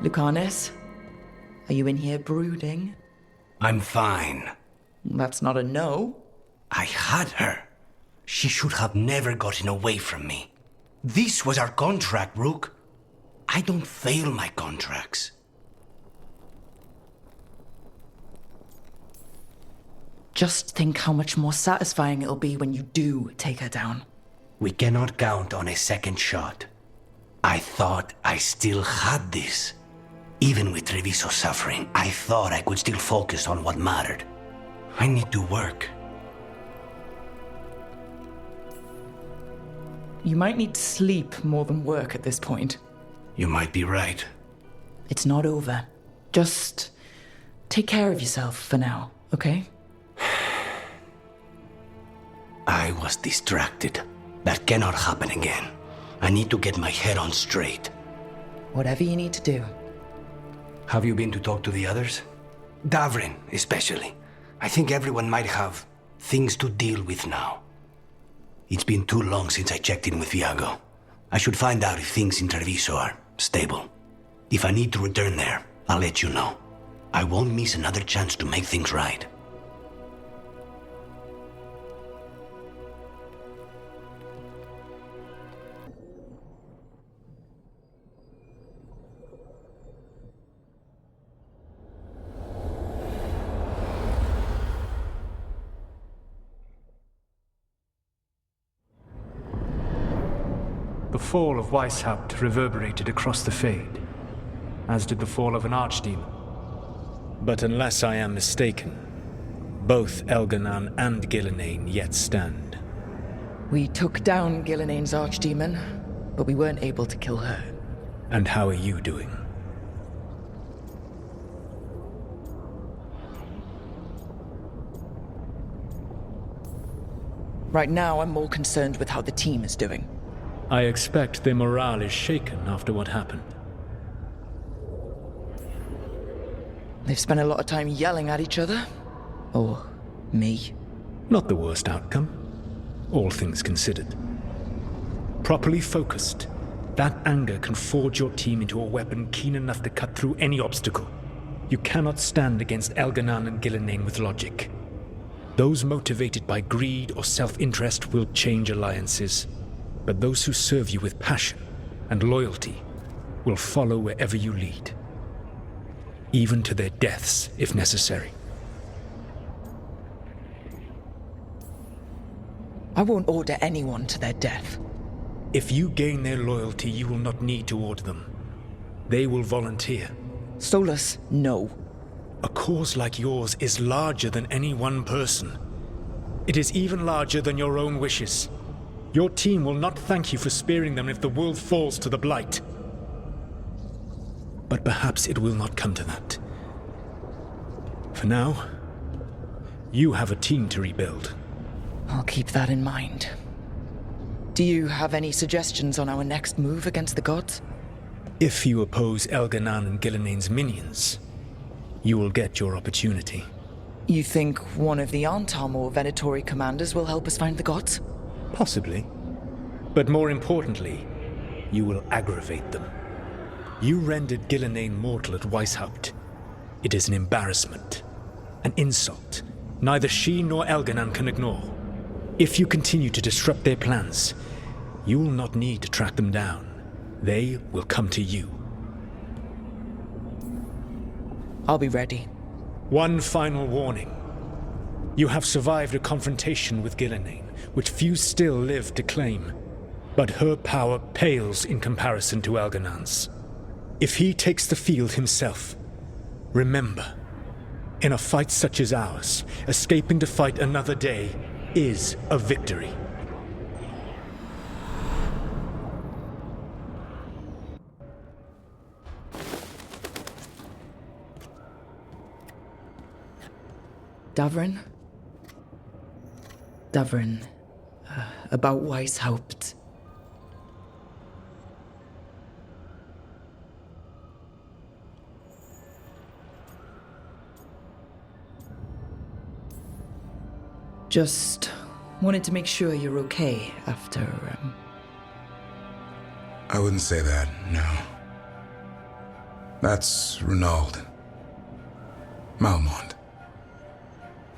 Lucanus, are you in here brooding? I'm fine. That's not a no. I had her. She should have never gotten away from me. This was our contract, Rook. I don't fail my contracts. Just think how much more satisfying it'll be when you do take her down. We cannot count on a second shot. I thought I still had this. Even with Treviso's suffering, I thought I could still focus on what mattered. I need to work. You might need sleep more than work at this point. You might be right. It's not over. Just take care of yourself for now, okay? I was distracted. That cannot happen again. I need to get my head on straight. Whatever you need to do. Have you been to talk to the others? Davrin, especially. I think everyone might have things to deal with now. It's been too long since I checked in with Viago. I should find out if things in Treviso are stable. If I need to return there, I'll let you know. I won't miss another chance to make things right. The fall of Weishaupt reverberated across the Fade, as did the fall of an archdemon. But unless I am mistaken, both Elganan and Gillenane yet stand. We took down Gillenane's archdemon, but we weren't able to kill her. And how are you doing? Right now, I'm more concerned with how the team is doing. I expect their morale is shaken after what happened. They've spent a lot of time yelling at each other. Or me. Not the worst outcome, all things considered. Properly focused, that anger can forge your team into a weapon keen enough to cut through any obstacle. You cannot stand against Elganan and Gillenane with logic. Those motivated by greed or self-interest will change alliances. But those who serve you with passion and loyalty will follow wherever you lead. Even to their deaths, if necessary. I won't order anyone to their death. If you gain their loyalty, you will not need to order them. They will volunteer. Solus, no. A cause like yours is larger than any one person. It is even larger than your own wishes. Your team will not thank you for sparing them if the world falls to the Blight. But perhaps it will not come to that. For now, you have a team to rebuild. I'll keep that in mind. Do you have any suggestions on our next move against the gods? If you oppose Elganan and Gillenane's minions, you will get your opportunity. You think one of the Antam or Venatori commanders will help us find the gods? Possibly. But more importantly, you will aggravate them. You rendered Gillenane mortal at Weishaupt. It is an embarrassment, an insult, neither she nor Elganan can ignore. If you continue to disrupt their plans, you will not need to track them down. They will come to you. I'll be ready. One final warning. You have survived a confrontation with Gillenane, which few still live to claim. But her power pales in comparison to Elganan's. If he takes the field himself, remember, in a fight such as ours, escaping to fight another day is a victory. Davrin? Davrin, about Weishaupt. Just wanted to make sure you're okay after, I wouldn't say that, no. That's Renaud. Malmont.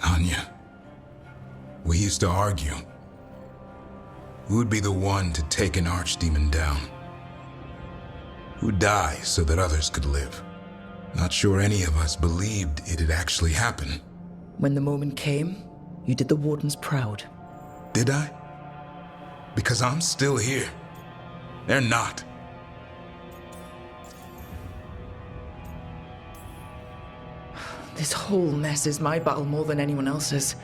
Anya. We used to argue. Who'd be the one to take an archdemon down? Who'd die so that others could live? Not sure any of us believed it'd actually happen. When the moment came, you did the Wardens proud. Did I? Because I'm still here. They're not. This whole mess is my battle more than anyone else's.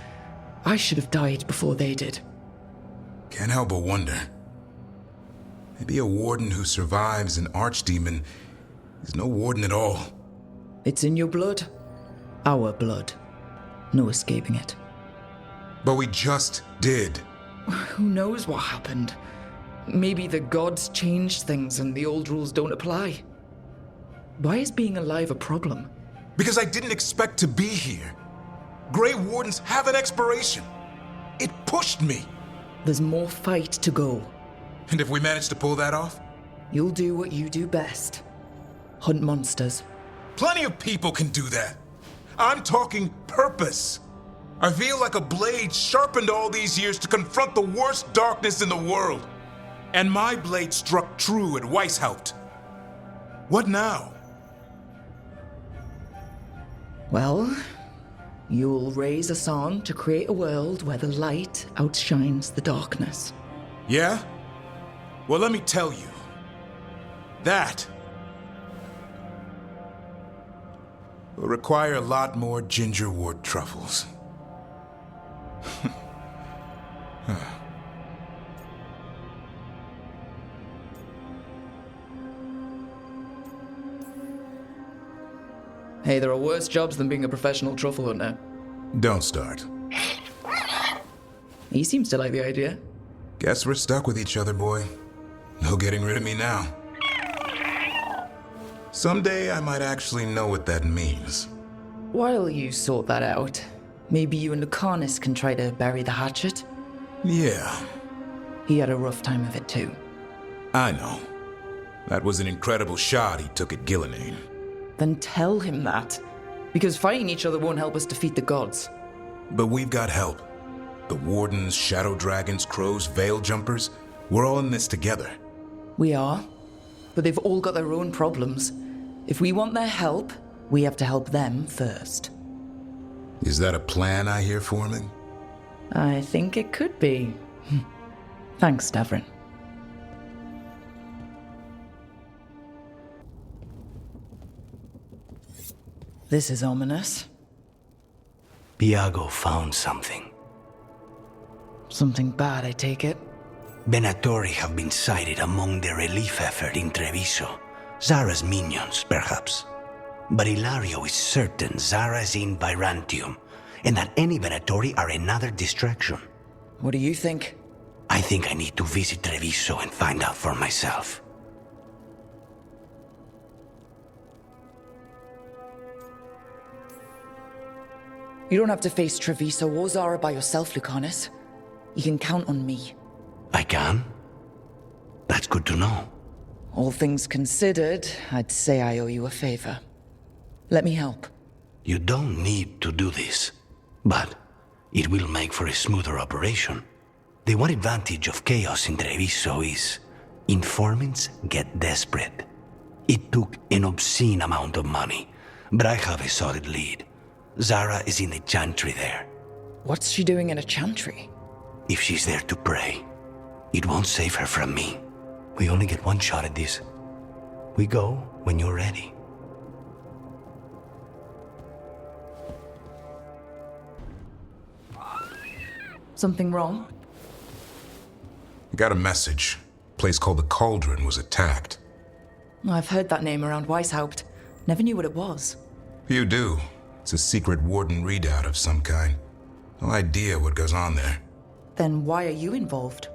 I should have died before they did. Can't help but wonder. Maybe a warden who survives an archdemon is no warden at all. It's in your blood. Our blood. No escaping it. But we just did. Who knows what happened? Maybe the gods changed things and the old rules don't apply. Why is being alive a problem? Because I didn't expect to be here. Grey Wardens have an expiration. It pushed me. There's more fight to go. And if we manage to pull that off? You'll do what you do best. Hunt monsters. Plenty of people can do that. I'm talking purpose. I feel like a blade sharpened all these years to confront the worst darkness in the world. And my blade struck true at Weishaupt. What now? Well, you'll raise a song to create a world where the light outshines the darkness. Yeah? Well, let me tell you. That will require a lot more gingerwort truffles. Hey, there are worse jobs than being a professional truffle hunter. Don't start. He seems to like the idea. Guess we're stuck with each other, boy. No getting rid of me now. Someday I might actually know what that means. While you sort that out, maybe you and Lucanus can try to bury the hatchet? Yeah, He had a rough time of it too. I know. That was an incredible shot he took at Gillenane. Then tell him that. Because fighting each other won't help us defeat the gods. But we've got help. The Wardens, Shadow Dragons, Crows, Veil Jumpers, we're all in this together. We are. But they've all got their own problems. If we want their help, we have to help them first. Is that a plan I hear forming? I think it could be. Thanks, Davrin. This is ominous. Iago found something. Something bad, I take it. Venatori have been sighted among the relief effort in Treviso. Zara's minions, perhaps. But Ilario is certain Zara is in Byzantium, and that any Venatori are another distraction. What do you think? I think I need to visit Treviso and find out for myself. You don't have to face Treviso or Zara by yourself, Lucanus. You can count on me. I can? That's good to know. All things considered, I'd say I owe you a favor. Let me help. You don't need to do this, but it will make for a smoother operation. The one advantage of chaos in Treviso is informants get desperate. It took an obscene amount of money, but I have a solid lead. Zara is in the chantry there. What's she doing in a chantry? If she's there to pray, it won't save her from me. We only get one shot at this. We go when you're ready. Something wrong? Got a message. A place called the Cauldron was attacked. I've heard that name around Weishaupt. Never knew what it was. You do. It's a secret warden readout of some kind. No idea what goes on there. Then why are you involved?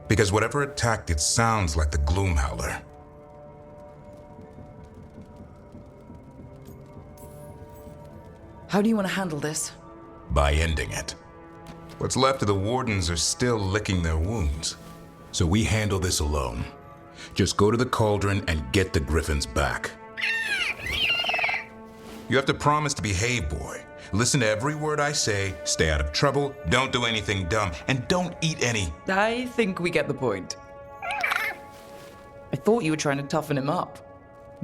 Because whatever attacked it sounds like the Gloomhowler. How do you want to handle this? By ending it. What's left of the Wardens are still licking their wounds. So we handle this alone. Just go to the Cauldron and get the Griffins back. You have to promise to behave, boy. Listen to every word I say, stay out of trouble, don't do anything dumb, and don't eat any. I think we get the point. I thought you were trying to toughen him up.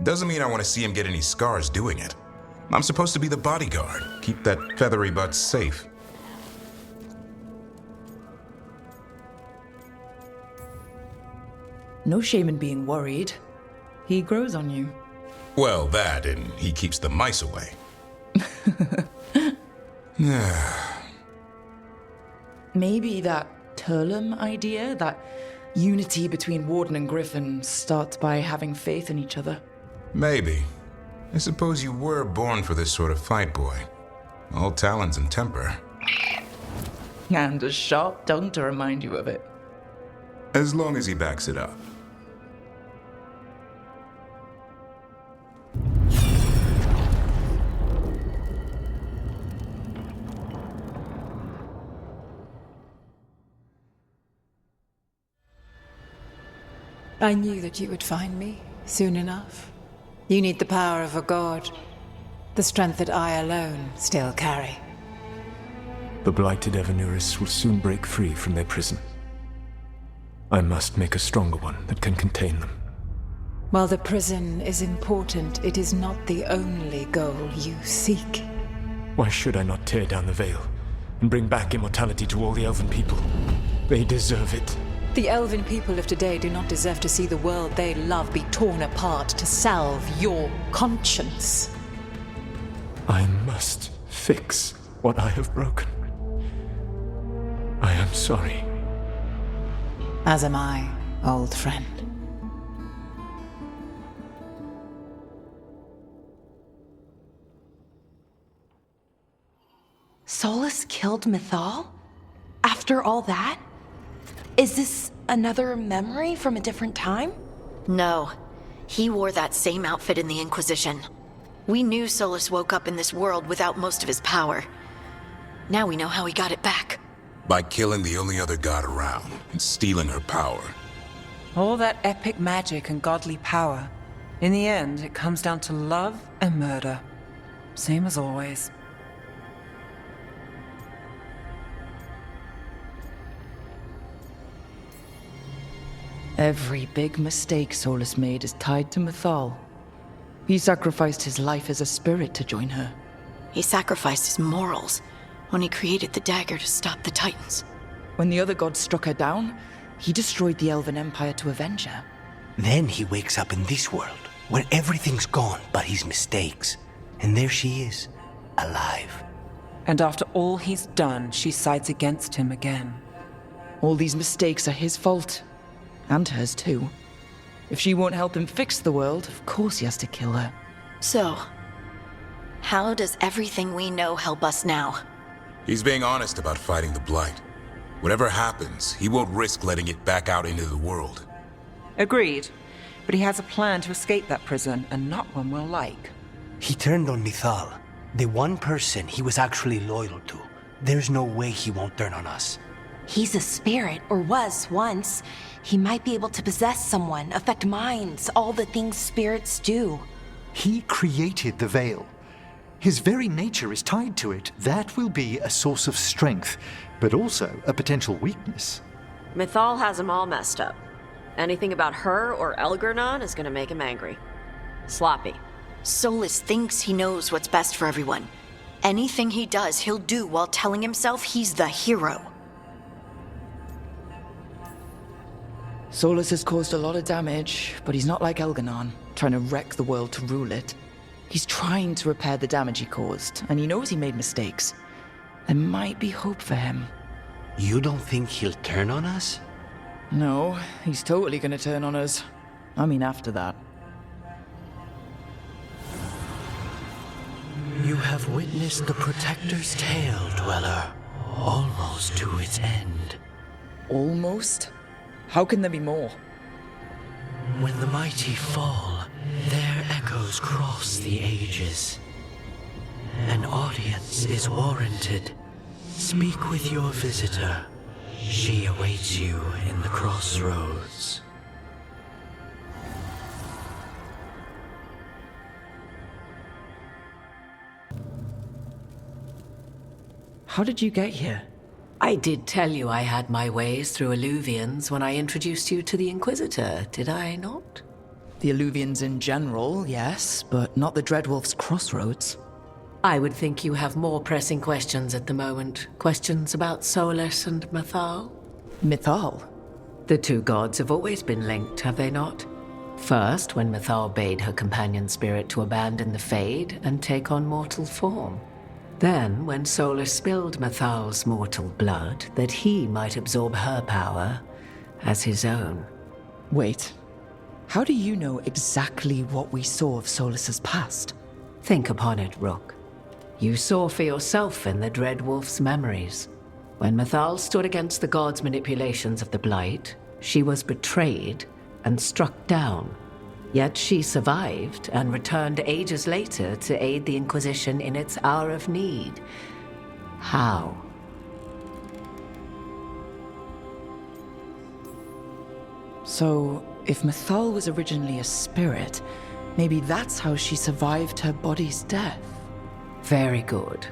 Doesn't mean I want to see him get any scars doing it. I'm supposed to be the bodyguard, keep that feathery butt safe. No shame in being worried. He grows on you. Well, that, and he keeps the mice away. Maybe that Turlum idea, that unity between Warden and Griffin, starts by having faith in each other. Maybe. I suppose you were born for this sort of fight, boy. All talons and temper. And a sharp tongue to remind you of it. As long as he backs it up. I knew that you would find me soon enough. You need the power of a god, the strength that I alone still carry. The blighted Evanurus will soon break free from their prison. I must make a stronger one that can contain them. While the prison is important, it is not the only goal you seek. Why should I not tear down the veil and bring back immortality to all the elven people? They deserve it. The elven people of today do not deserve to see the world they love be torn apart to salve your conscience. I must fix what I have broken. I am sorry. As am I, old friend. Solus killed Mythal? After all that? Is this another memory from a different time? No. He wore that same outfit in the Inquisition. We knew Solus woke up in this world without most of his power. Now we know how he got it back. By killing the only other god around and stealing her power. All that epic magic and godly power. In the end, it comes down to love and murder. Same as always. Every big mistake Solus made is tied to Mythal. He sacrificed his life as a spirit to join her. He sacrificed his morals when he created the dagger to stop the Titans. When the other gods struck her down, he destroyed the Elven Empire to avenge her. Then he wakes up in this world, where everything's gone but his mistakes. And there she is, alive. And after all he's done, she sides against him again. All these mistakes are his fault. And hers too. If she won't help him fix the world, of course he has to kill her. So, how does everything we know help us now? He's being honest about fighting the Blight. Whatever happens, he won't risk letting it back out into the world. Agreed. But he has a plan to escape that prison, and not one we'll like. He turned on Mythal, the one person he was actually loyal to. There's no way he won't turn on us. He's a spirit, or was once. He might be able to possess someone, affect minds, all the things spirits do. He created the veil. His very nature is tied to it. That will be a source of strength, but also a potential weakness. Mythal has him all messed up. Anything about her or Elgernon is gonna make him angry. Sloppy. Solus thinks he knows what's best for everyone. Anything he does, he'll do while telling himself he's the hero. Solus has caused a lot of damage, but he's not like Elgernon, trying to wreck the world to rule it. He's trying to repair the damage he caused, and he knows he made mistakes. There might be hope for him. You don't think he'll turn on us? No, he's totally gonna turn on us. I mean, after that. You have witnessed the Protector's tale, Dweller, almost to its end. Almost? How can there be more? When the mighty fall, their echoes cross the ages. An audience is warranted. Speak with your visitor. She awaits you in the crossroads. How did you get here? I did tell you I had my ways through Illuvians when I introduced you to the Inquisitor, did I not? The Illuvians in general, yes, but not the Dreadwolf's crossroads. I would think you have more pressing questions at the moment. Questions about Solus and Mythal? Mythal? The two gods have always been linked, have they not? First, when Mythal bade her companion spirit to abandon the Fade and take on mortal form. Then, when Solus spilled Mythal's mortal blood, that he might absorb her power as his own. Wait, how do you know exactly what we saw of Solus's past? Think upon it, Rook. You saw for yourself in the Dreadwolf's memories. When Mythal stood against the gods' manipulations of the Blight, she was betrayed and struck down. Yet she survived and returned ages later to aid the Inquisition in its hour of need. How? So, if Mythal was originally a spirit, maybe that's how she survived her body's death. Very good.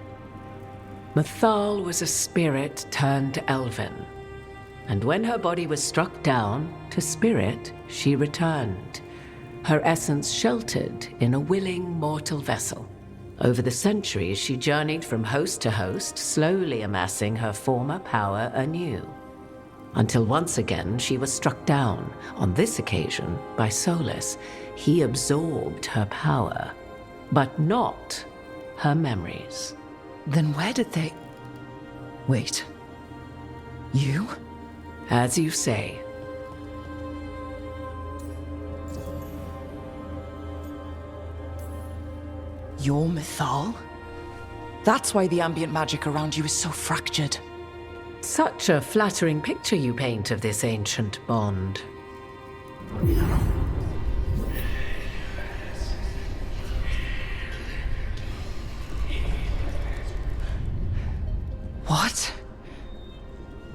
Mythal was a spirit turned elven. And when her body was struck down, to spirit, she returned. Her essence sheltered in a willing mortal vessel. Over the centuries, she journeyed from host to host, slowly amassing her former power anew. Until once again, she was struck down, on this occasion, by Solus. He absorbed her power, but not her memories. Then where did they... Wait. You? As you say. You're Mythal? That's why the ambient magic around you is so fractured. Such a flattering picture you paint of this ancient bond. What?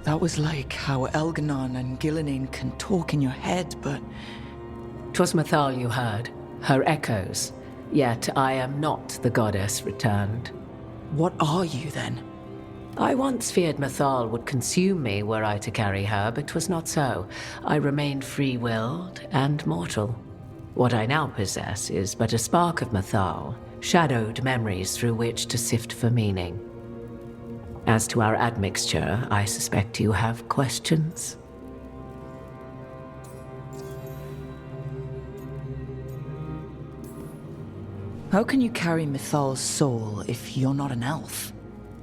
That was like how Elganon and Gillenane can talk in your head, but... 'Twas Mythal you heard, her echoes. Yet I am not the goddess returned. What are you, then? I once feared Mythal would consume me were I to carry her, but 'twas not so. I remained free-willed and mortal. What I now possess is but a spark of Mythal, shadowed memories through which to sift for meaning. As to our admixture, I suspect you have questions. How can you carry Mythal's soul if you're not an elf?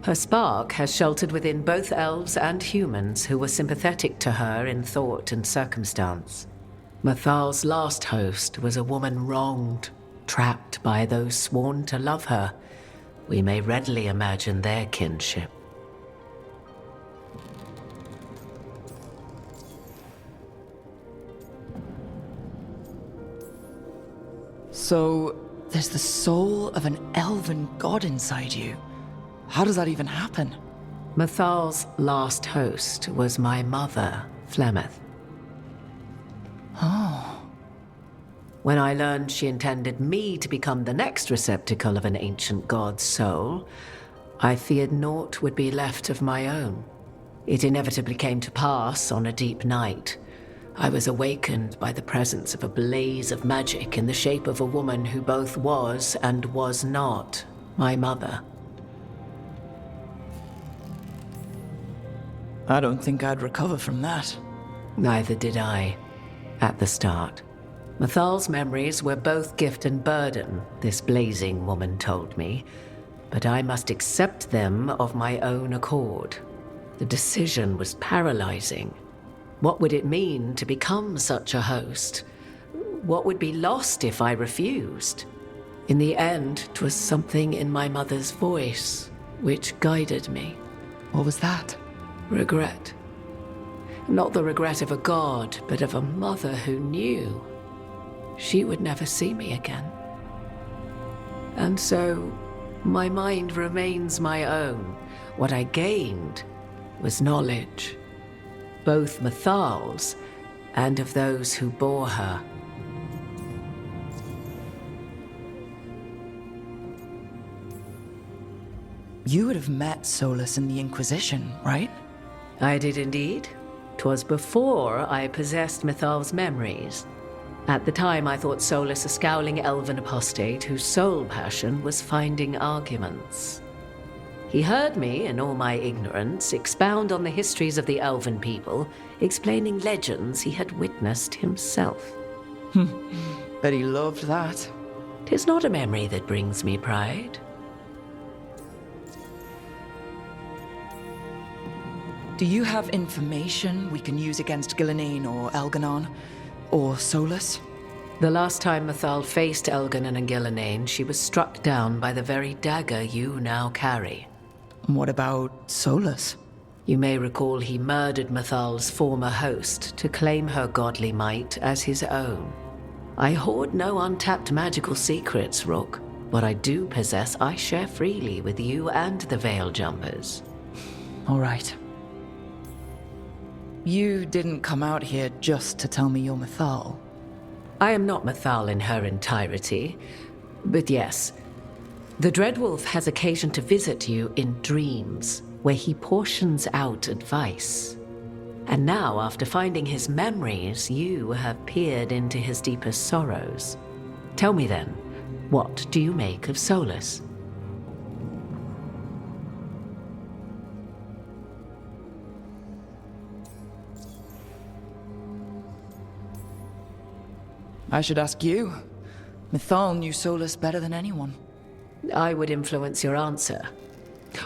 Her spark has sheltered within both elves and humans who were sympathetic to her in thought and circumstance. Mythal's last host was a woman wronged, trapped by those sworn to love her. We may readily imagine their kinship. So, there's the soul of an elven god inside you. How does that even happen? Mythal's last host was my mother, Flemeth. Oh. When I learned she intended me to become the next receptacle of an ancient god's soul, I feared naught would be left of my own. It inevitably came to pass on a deep night. I was awakened by the presence of a blaze of magic in the shape of a woman who both was and was not my mother. I don't think I'd recover from that. Neither did I, at the start. Mythal's memories were both gift and burden, this blazing woman told me, but I must accept them of my own accord. The decision was paralyzing. What would it mean to become such a host? What would be lost if I refused? In the end, 'twas something in my mother's voice which guided me. What was that? Regret. Not the regret of a god, but of a mother who knew she would never see me again. And so, my mind remains my own. What I gained was knowledge, both Mythal's and of those who bore her. you would have met Solus in the Inquisition, right? I did indeed. 'Twas before I possessed Mythal's memories. At the time, I thought Solus a scowling elven apostate whose sole passion was finding arguments. He heard me, in all my ignorance, expound on the histories of the elven people, explaining legends he had witnessed himself. Bet he loved that. 'Tis not a memory that brings me pride. Do you have information we can use against Ghilanine or Elganon? Or Solus? The last time Mythal faced Elganon and Ghilanine, she was struck down by the very dagger you now carry. And what about Solus? You may recall he murdered Mythal's former host to claim her godly might as his own. I hoard no untapped magical secrets, Rook. What I do possess, I share freely with you and the Veil Jumpers. All right. You didn't come out here just to tell me you're Mythal. I am not Mythal in her entirety, but yes. The Dreadwolf has occasion to visit you in dreams, where he portions out advice. And now, after finding his memories, you have peered into his deepest sorrows. Tell me then, what do you make of Solus? I should ask you. Mythal knew Solus better than anyone. I would influence your answer.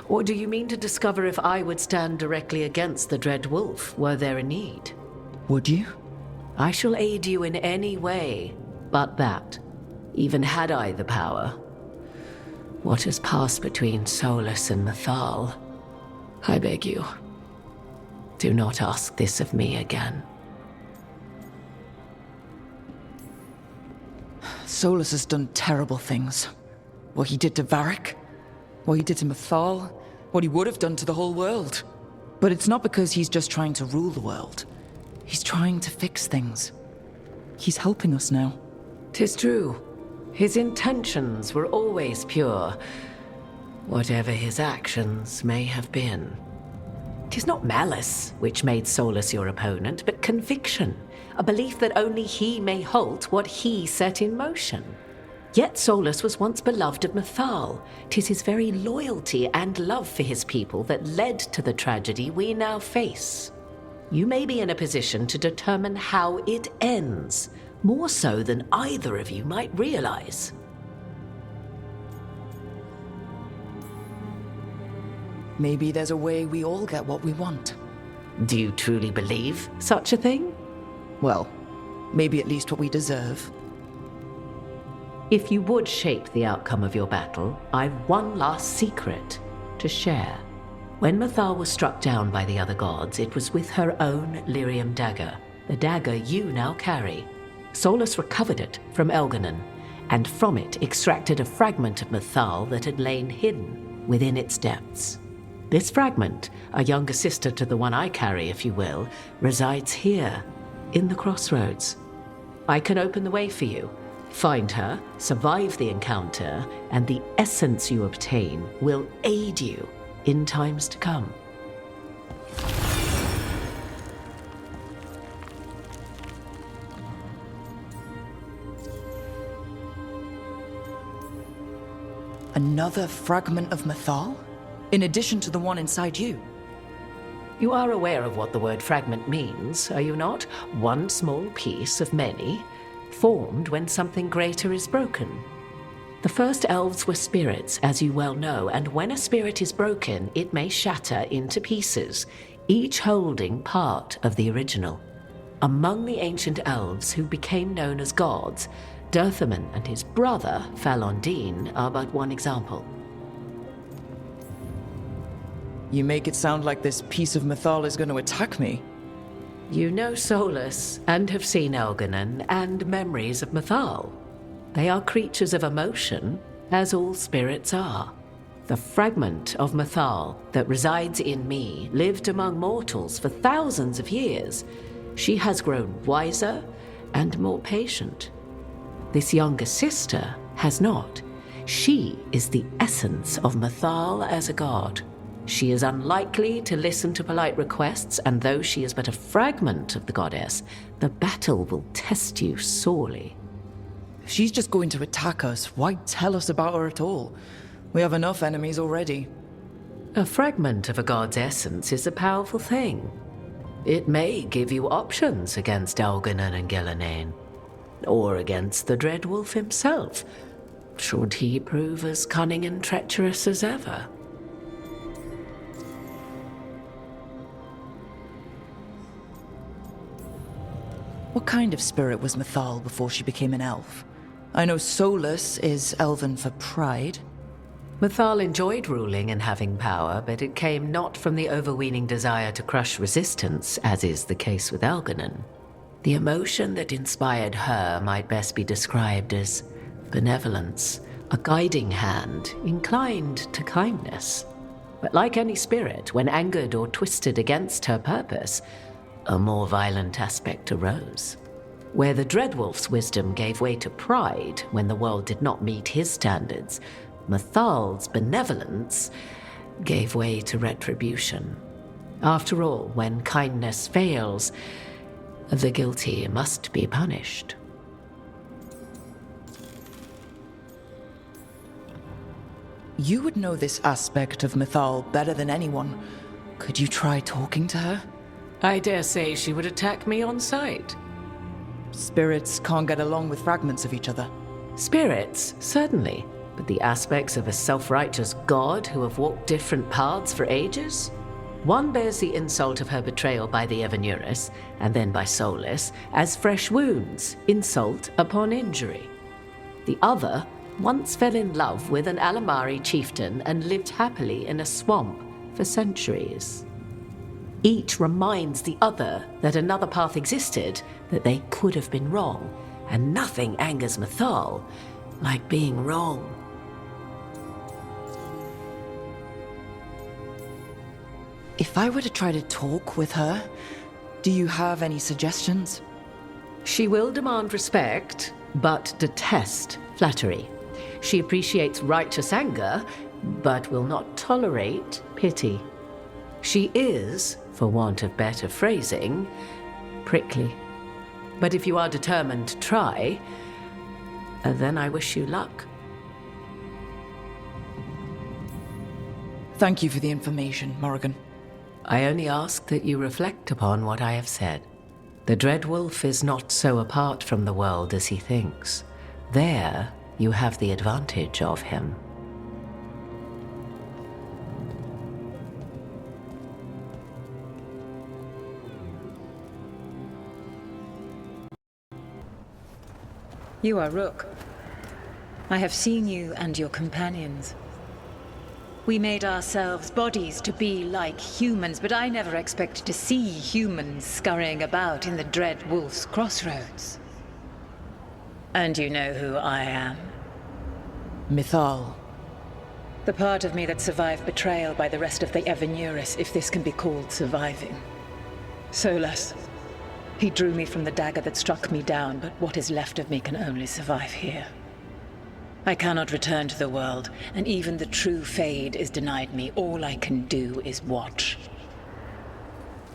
Or do you mean to discover if I would stand directly against the Dread Wolf were there a need? Would you? I shall aid you in any way but that, even had I the power. What has passed between Solus and Mythal? I beg you, do not ask this of me again. Solus has done terrible things. What he did to Varric, what he did to Mythal, what he would have done to the whole world. But it's not because he's just trying to rule the world. He's trying to fix things. He's helping us now. 'Tis true. His intentions were always pure, whatever his actions may have been. 'Tis not malice which made Solus your opponent, but conviction, a belief that only he may halt what he set in motion. Yet Solus was once beloved of Mythal. 'Tis his very loyalty and love for his people that led to the tragedy we now face. You may be in a position to determine how it ends, more so than either of you might realize. Maybe there's a way we all get what we want. Do you truly believe such a thing? Well, maybe at least what we deserve. If you would shape the outcome of your battle, I've one last secret to share. When Mythal was struck down by the other gods, it was with her own lyrium dagger, the dagger you now carry. Solus recovered it from Elganon, and from it extracted a fragment of Mythal that had lain hidden within its depths. This fragment, a younger sister to the one I carry, if you will, resides here, in the crossroads. I can open the way for you. Find her, survive the encounter, and the essence you obtain will aid you in times to come. Another fragment of Mythal? In addition to the one inside you? You are aware of what the word fragment means, are you not? One small piece of many, formed when something greater is broken. The first elves were spirits, as you well know, and when a spirit is broken, it may shatter into pieces, each holding part of the original. Among the ancient elves who became known as gods, Dirthaman and his brother, Falondine, are but one example. You make it sound like this piece of Mythal is going to attack me. You know Solus, and have seen Elganon, and memories of Mythal. They are creatures of emotion, as all spirits are. The fragment of Mythal that resides in me lived among mortals for thousands of years. She has grown wiser and more patient. This younger sister has not. She is the essence of Mythal as a god. She is unlikely to listen to polite requests, and though she is but a fragment of the goddess, the battle will test you sorely. If she's just going to attack us, why tell us about her at all? We have enough enemies already. A fragment of a god's essence is a powerful thing. It may give you options against Elgarnan and Gillenane, or against the Dread Wolf himself, should he prove as cunning and treacherous as ever. What kind of spirit was Mythal before she became an elf? I know Solus is elven for pride. Mythal enjoyed ruling and having power, but it came not from the overweening desire to crush resistance, as is the case with Elgarnan. The emotion that inspired her might best be described as benevolence, a guiding hand, inclined to kindness. But like any spirit, when angered or twisted against her purpose, a more violent aspect arose. Where the Dreadwolf's wisdom gave way to pride when the world did not meet his standards, Mythal's benevolence gave way to retribution. After all, when kindness fails, the guilty must be punished. You would know this aspect of Mythal better than anyone. Could you try talking to her? I dare say she would attack me on sight. Spirits can't get along with fragments of each other. Spirits, certainly. But the aspects of a self-righteous god who have walked different paths for ages? One bears the insult of her betrayal by the Evanuris, and then by Solus, as fresh wounds, insult upon injury. The other once fell in love with an Alamari chieftain and lived happily in a swamp for centuries. Each reminds the other that another path existed, that they could have been wrong, and nothing angers Mythal like being wrong. If I were to try to talk with her, do you have any suggestions? She will demand respect, but detest flattery. She appreciates righteous anger, but will not tolerate pity. She is, for want of better phrasing, prickly. But if you are determined to try, then I wish you luck. Thank you for the information, Morrigan. I only ask that you reflect upon what I have said. The Dreadwolf is not so apart from the world as he thinks. There, you have the advantage of him. You are Rook. I have seen you and your companions. We made ourselves bodies to be like humans, but I never expected to see humans scurrying about in the Dread Wolf's crossroads. And you know who I am? Mythal. The part of me that survived betrayal by the rest of the Evanuris, if this can be called surviving. Solus. He drew me from the dagger that struck me down, but what is left of me can only survive here. I cannot return to the world, and even the true Fade is denied me. All I can do is watch.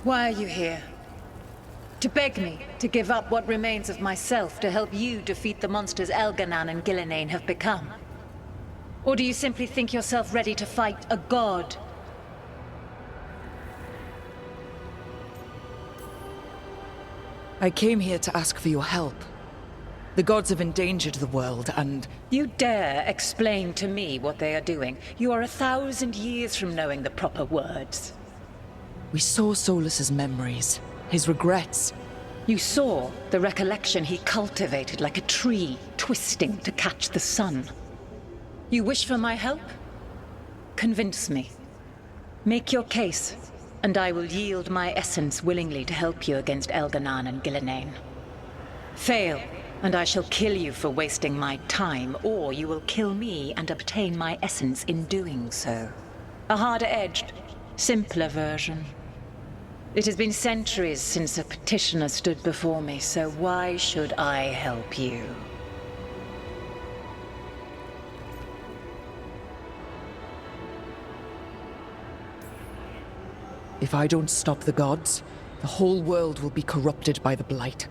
Why are you here? To beg me to give up what remains of myself to help you defeat the monsters Elgarnan and Gillenane have become? Or do you simply think yourself ready to fight a god? I came here to ask for your help. The gods have endangered the world, and... You dare explain to me what they are doing? You are 1,000 years from knowing the proper words. We saw Solus's memories, his regrets. You saw the recollection he cultivated like a tree, twisting to catch the sun. You wish for my help? Convince me. Make your case, and I will yield my essence willingly to help you against Elgarnan and Gillenane. Fail, and I shall kill you for wasting my time, or you will kill me and obtain my essence in doing so. A harder-edged, simpler version. It has been centuries since a petitioner stood before me, so why should I help you? If I don't stop the gods, the whole world will be corrupted by the blight.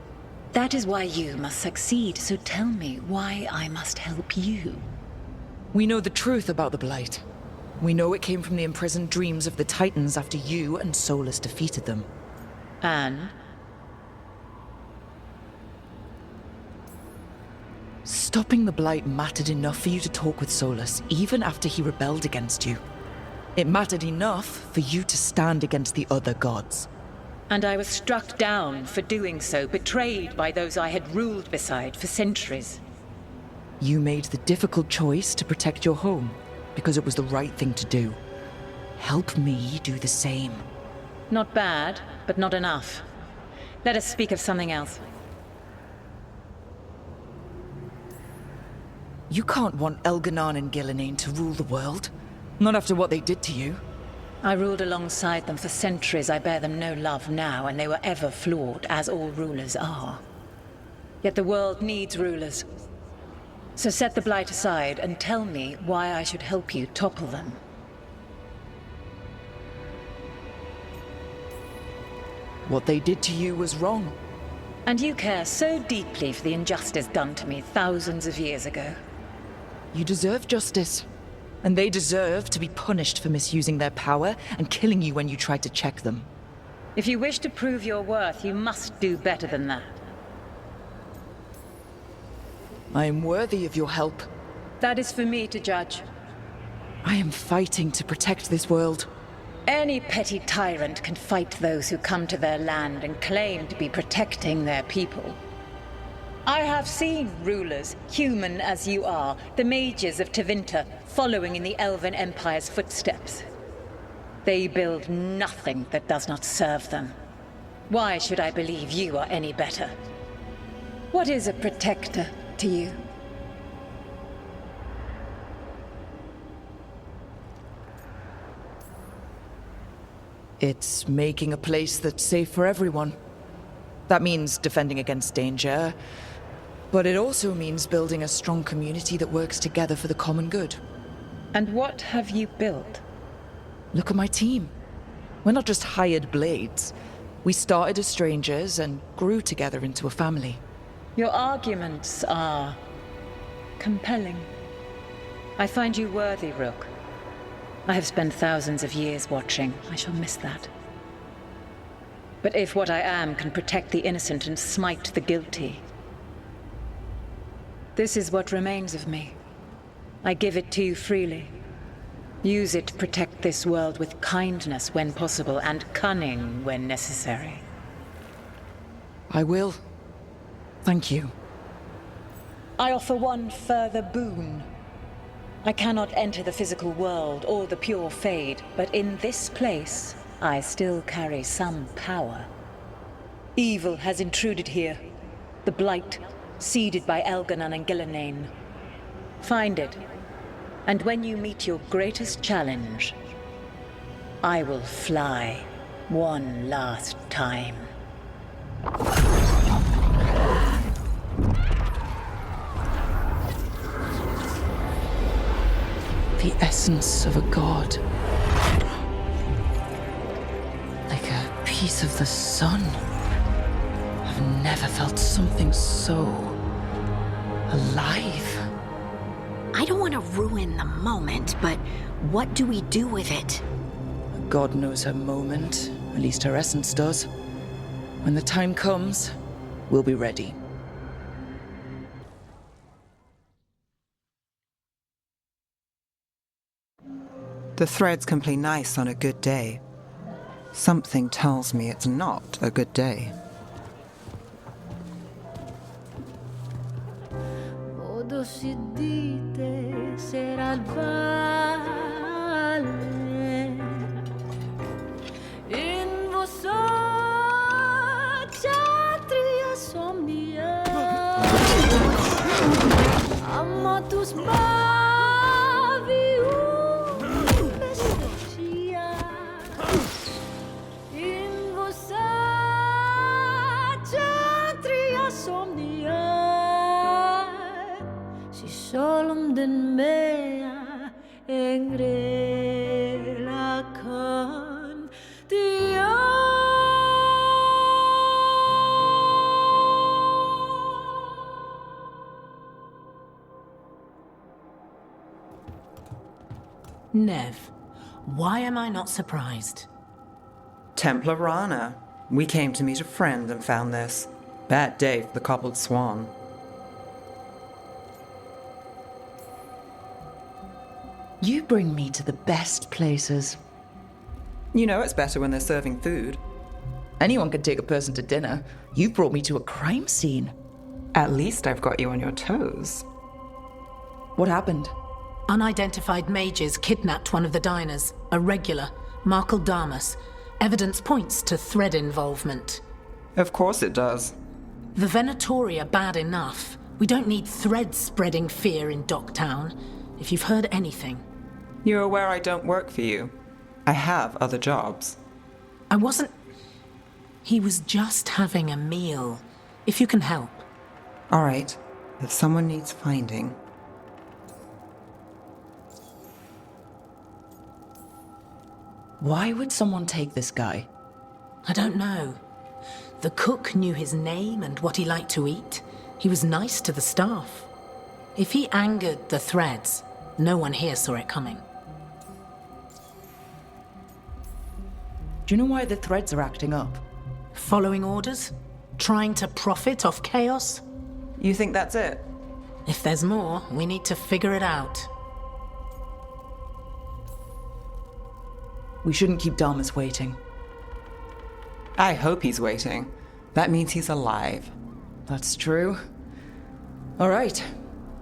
That is why you must succeed, so tell me why I must help you. We know the truth about the blight. We know it came from the imprisoned dreams of the Titans after you and Solus defeated them. And? Stopping the blight mattered enough for you to talk with Solus, even after he rebelled against you. It mattered enough for you to stand against the other gods. And I was struck down for doing so, betrayed by those I had ruled beside for centuries. You made the difficult choice to protect your home, because it was the right thing to do. Help me do the same. Not bad, but not enough. Let us speak of something else. You can't want Elganon and Gillenane to rule the world. Not after what they did to you. I ruled alongside them for centuries. I bear them no love now, and they were ever flawed, as all rulers are. Yet the world needs rulers. So set the blight aside and tell me why I should help you topple them. What they did to you was wrong. And you care so deeply for the injustice done to me thousands of years ago. You deserve justice. And they deserve to be punished for misusing their power and killing you when you tried to check them. If you wish to prove your worth, you must do better than that. I am worthy of your help. That is for me to judge. I am fighting to protect this world. Any petty tyrant can fight those who come to their land and claim to be protecting their people. I have seen rulers, human as you are, the mages of Tevinter, following in the Elven Empire's footsteps. They build nothing that does not serve them. Why should I believe you are any better? What is a protector to you? It's making a place that's safe for everyone. That means defending against danger, but it also means building a strong community that works together for the common good. And what have you built? Look at my team. We're not just hired blades. We started as strangers and grew together into a family. Your arguments are compelling. I find you worthy, Rook. I have spent thousands of years watching. I shall miss that. But if what I am can protect the innocent and smite the guilty, this is what remains of me. I give it to you freely. Use it to protect this world with kindness when possible and cunning when necessary. I will. Thank you. I offer one further boon. I cannot enter the physical world or the pure Fade, but in this place, I still carry some power. Evil has intruded here. The blight, seeded by Elganon and Gillenane. Find it, and when you meet your greatest challenge, I will fly one last time. The essence of a god. Like a piece of the sun. I've never felt something so alive. I don't want to ruin the moment, but what do we do with it? God knows her moment. At least her essence does. When the time comes, we'll be ready. The threads can play nice on a good day. Something tells me it's not a good day. Si dite sarà il vale in vostra chatria somnia amatus bavi messia in vostra chatria somnia Shalom den mea engrela kan Nev, why am I not surprised? Templar Rana. We came to meet a friend and found this. Bad day for the cobbled swan. You bring me to the best places. You know it's better when they're serving food. Anyone could take a person to dinner. You've brought me to a crime scene. At least I've got you on your toes. What happened? Unidentified mages kidnapped one of the diners, a regular, Markle Damas. Evidence points to thread involvement. Of course it does. The Venatori are bad enough. We don't need threads spreading fear in Docktown. If you've heard anything. You're aware I don't work for you. I have other jobs. I wasn't... He was just having a meal. If you can help. All right. If someone needs finding... Why would someone take this guy? I don't know. The cook knew his name and what he liked to eat. He was nice to the staff. If he angered the threads, no one here saw it coming. Do you know why the threads are acting up? Following orders? Trying to profit off chaos? You think that's it? If there's more, we need to figure it out. We shouldn't keep Damas waiting. I hope he's waiting. That means he's alive. That's true. All right.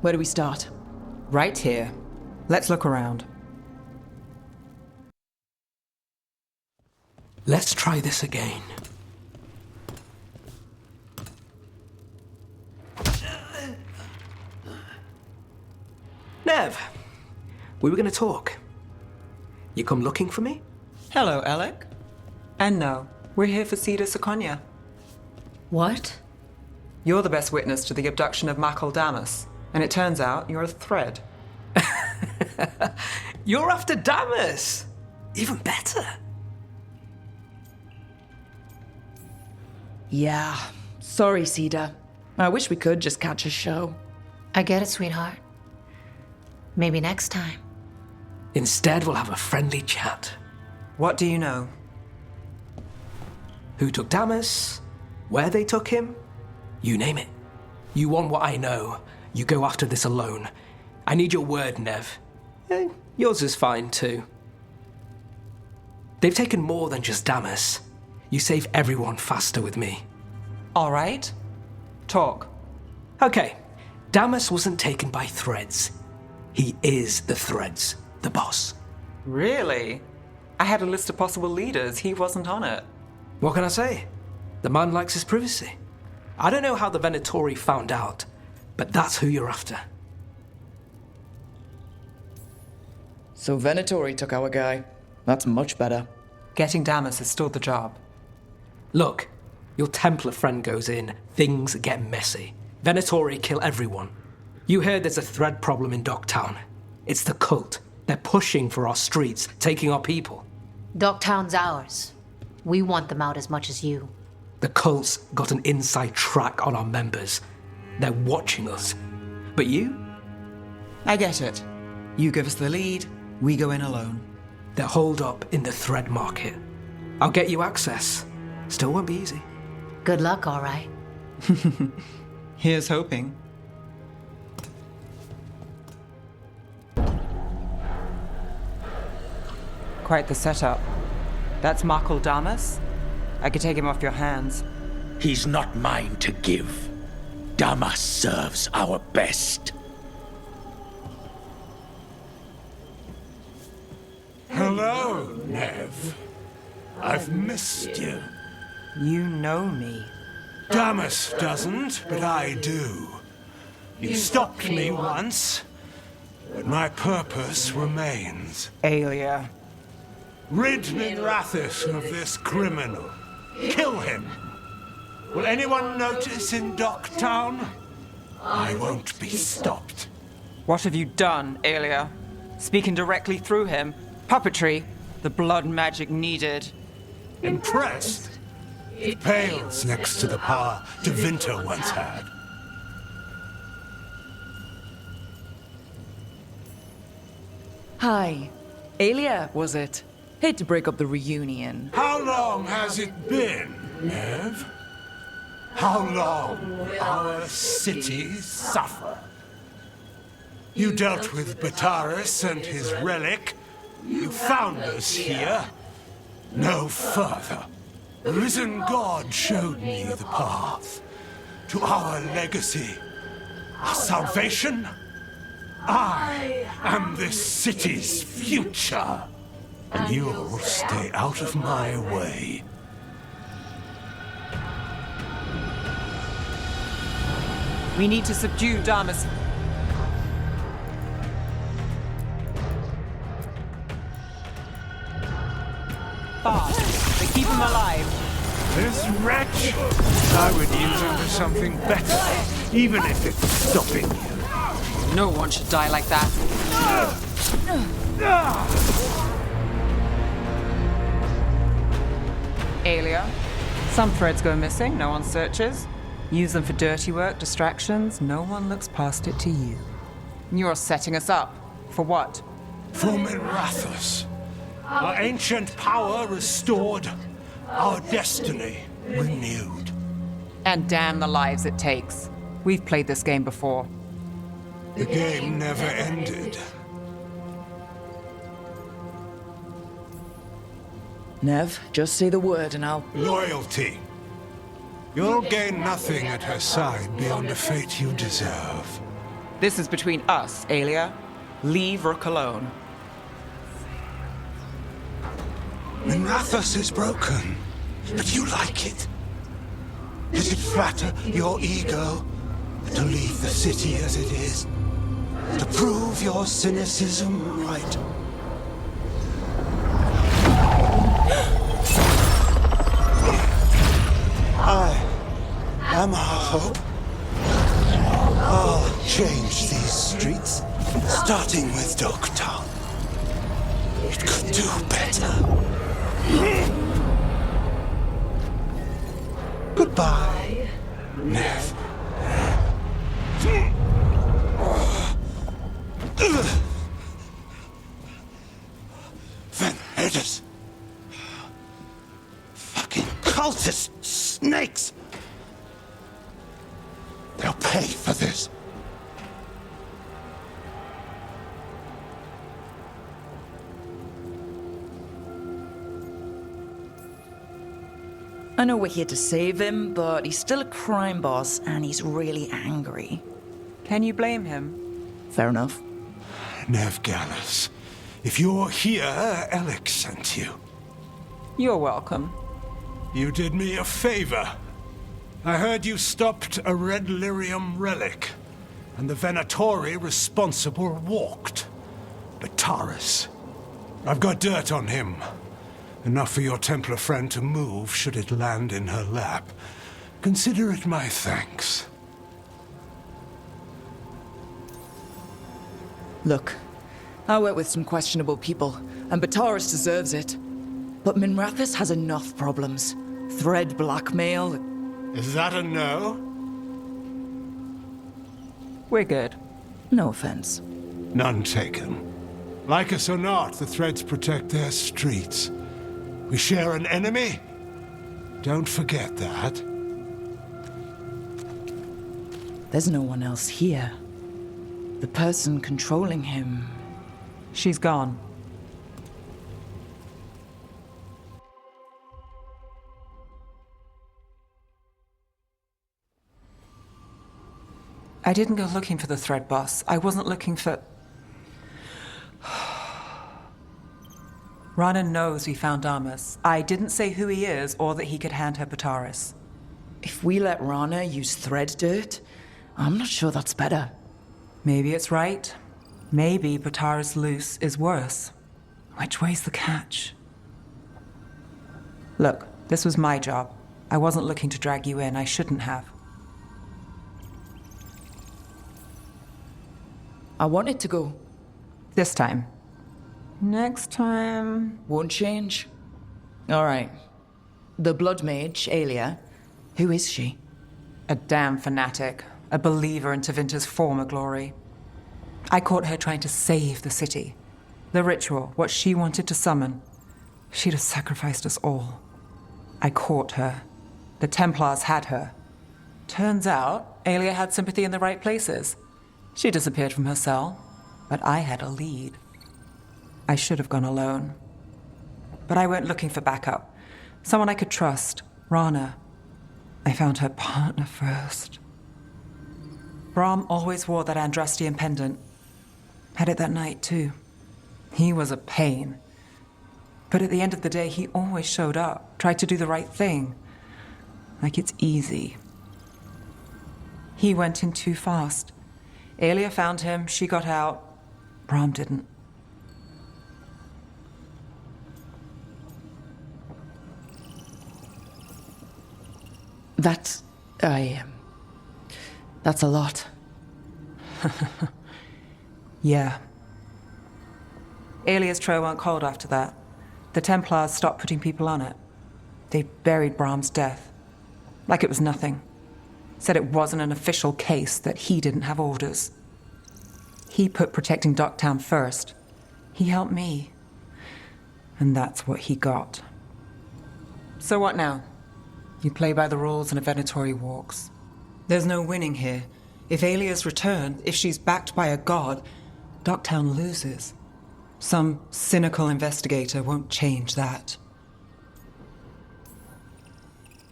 Where do we start? Right here. Let's look around. Let's try this again. Nev, we were going to talk. You come looking for me? Hello, Alec. And no, we're here for Cedar Seconia. What? You're the best witness to the abduction of Makal Damas, and it turns out you're a thread. You're after Damas! Even better. Yeah. Sorry, Cedar. I wish we could just catch a show. I get it, sweetheart. Maybe next time. Instead, we'll have a friendly chat. What do you know? Who took Damas? Where they took him? You name it. You want what I know. You go after this alone. I need your word, Nev. Yours is fine, too. They've taken more than just Damas. You save everyone faster with me. All right. Talk. Okay. Damas wasn't taken by threads. He is the threads. The boss. Really? I had a list of possible leaders. He wasn't on it. What can I say? The man likes his privacy. I don't know how the Venatori found out, but that's who you're after. So Venatori took our guy. That's much better. Getting Damas is still the job. Look, your Templar friend goes in, things get messy. Venatori kill everyone. You heard there's a thread problem in Docktown. It's the cult. They're pushing for our streets, taking our people. Docktown's ours. We want them out as much as you. The cult's got an inside track on our members. They're watching us. But you? I get it. You give us the lead, we go in alone. They're holed up in the thread market. I'll get you access. Still won't be easy. Good luck, all right. Here's hoping. Quite the setup. That's Makal Damas. I could take him off your hands. He's not mine to give. Damas serves our best. Hello, Nev. I've missed you. You know me. Damas doesn't, but I do. You stopped me once, but my purpose remains. Aelia. Rid Minrathis of this criminal. Kill him. Will anyone notice in Docktown? I won't be stopped. What have you done, Aelia? Speaking directly through him. Puppetry. The blood magic needed. Impressed? It pales next to the power De Vinter once had. Hi. Aelia, was it? Hate to break up the reunion. How long has it been, Nev? How long will our cities suffer? You dealt with Bataris and his relic. You found us here. No further. The risen God showed me the path to our legacy, our salvation. I am this city's future, and you'll stay out of my way. We need to subdue Damas. Fast. They keep him alive. This wretch? I would use him for something better, even if it's stopping you. No one should die like that. Aelia, some threads go missing, no one searches. Use them for dirty work, distractions, no one looks past it to you. You're setting us up. For what? For Minrathous. Our ancient power restored, our destiny renewed. And damn the lives it takes. We've played this game before. The game never ended. Nev, just say the word and I'll... Loyalty. You'll gain nothing at her side beyond a fate you deserve. This is between us, Aelia. Leave Rook alone. Minrathous is broken, but you like it. Does it flatter your ego to leave the city as it is? To prove your cynicism right? I am our hope. I'll change these streets, starting with Dogtown. It could do better. Goodbye, Nev. Vendettas. Fucking cultist snakes. They'll pay for this. I know we're here to save him, but he's still a crime boss and he's really angry. Can you blame him? Fair enough. Nev Gallus, if you're here, Alec sent you. You're welcome. You did me a favor. I heard you stopped a red lyrium relic, and the Venatori responsible walked. Bataris. I've got dirt on him. Enough for your Templar friend to move should it land in her lap. Consider it my thanks. Look, I work with some questionable people, and Bataris deserves it. But Minrathous has enough problems. Thread blackmail. Is that a no? We're good. No offense. None taken. Like us or not, the Threads protect their streets. We share an enemy? Don't forget that. There's no one else here. The person controlling him... She's gone. I didn't go looking for the Thread Boss. I wasn't looking for... Rana knows we found Damas. I didn't say who he is or that he could hand her Bataris. If we let Rana use thread dirt, I'm not sure that's better. Maybe it's right. Maybe Bataris loose is worse. Which way's the catch? Look, this was my job. I wasn't looking to drag you in. I shouldn't have. I wanted to go. This time. Next time... Won't change. All right. The Blood Mage, Aelia. Who is she? A damn fanatic. A believer in Tevinter's former glory. I caught her trying to save the city. The ritual, what she wanted to summon. She'd have sacrificed us all. I caught her. The Templars had her. Turns out, Aelia had sympathy in the right places. She disappeared from her cell, but I had a lead. I should have gone alone. But I went looking for backup. Someone I could trust, Rana. I found her partner first. Brahm always wore that Andrastian pendant. Had it that night, too. He was a pain. But at the end of the day, he always showed up, tried to do the right thing. Like it's easy. He went in too fast. Aelia found him, she got out. Brahm didn't. That's a lot. Yeah. Aelia's trail went cold after that. The Templars stopped putting people on it. They buried Brahm's death. Like it was nothing. Said it wasn't an official case, that he didn't have orders. He put protecting Docktown first. He helped me. And that's what he got. So what now? You play by the rules and a Venatori walks. There's no winning here. If Aelia's returned, if she's backed by a god, Docktown loses. Some cynical investigator won't change that.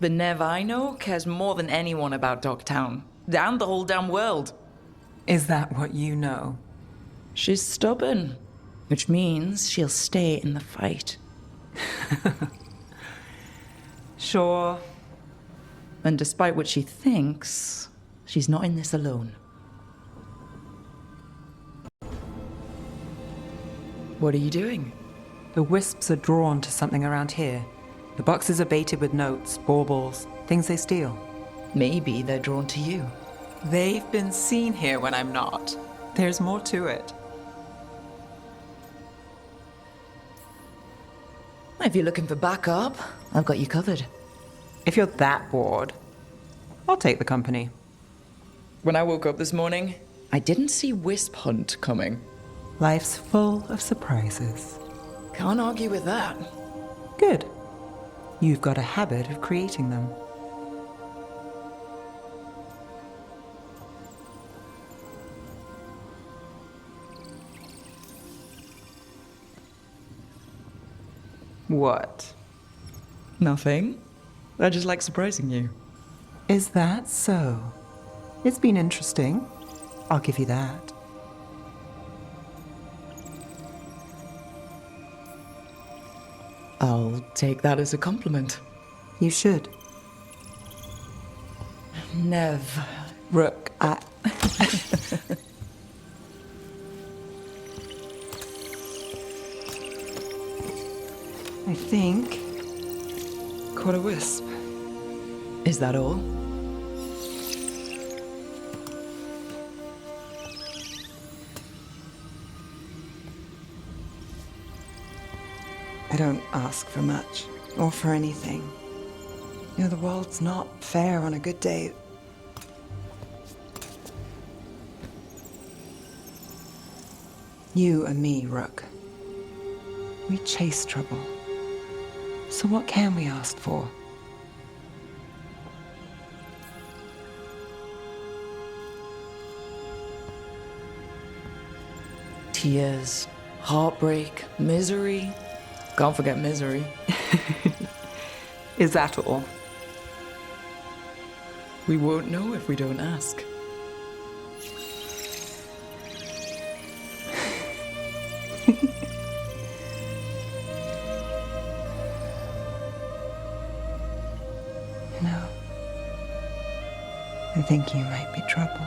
The Nev I know cares more than anyone about Docktown. And the whole damn world. Is that what you know? She's stubborn. Which means she'll stay in the fight. Sure. And despite what she thinks, she's not in this alone. What are you doing? The wisps are drawn to something around here. The boxes are baited with notes, baubles, things they steal. Maybe they're drawn to you. They've been seen here when I'm not. There's more to it. If you're looking for backup, I've got you covered. If you're that bored, I'll take the company. When I woke up this morning, I didn't see Wisp Hunt coming. Life's full of surprises. Can't argue with that. Good. You've got a habit of creating them. What? Nothing. I just like surprising you. Is that so? It's been interesting. I'll give you that. I'll take that as a compliment. You should. Nev. Rook, I think... caught a wisp. Is that all? I don't ask for much, or for anything. You know, the world's not fair on a good day. You and me, Rook. We chase trouble. So what can we ask for? Tears, heartbreak, misery. Can't forget misery. Is that all? We won't know if we don't ask. No. I think you might be trouble.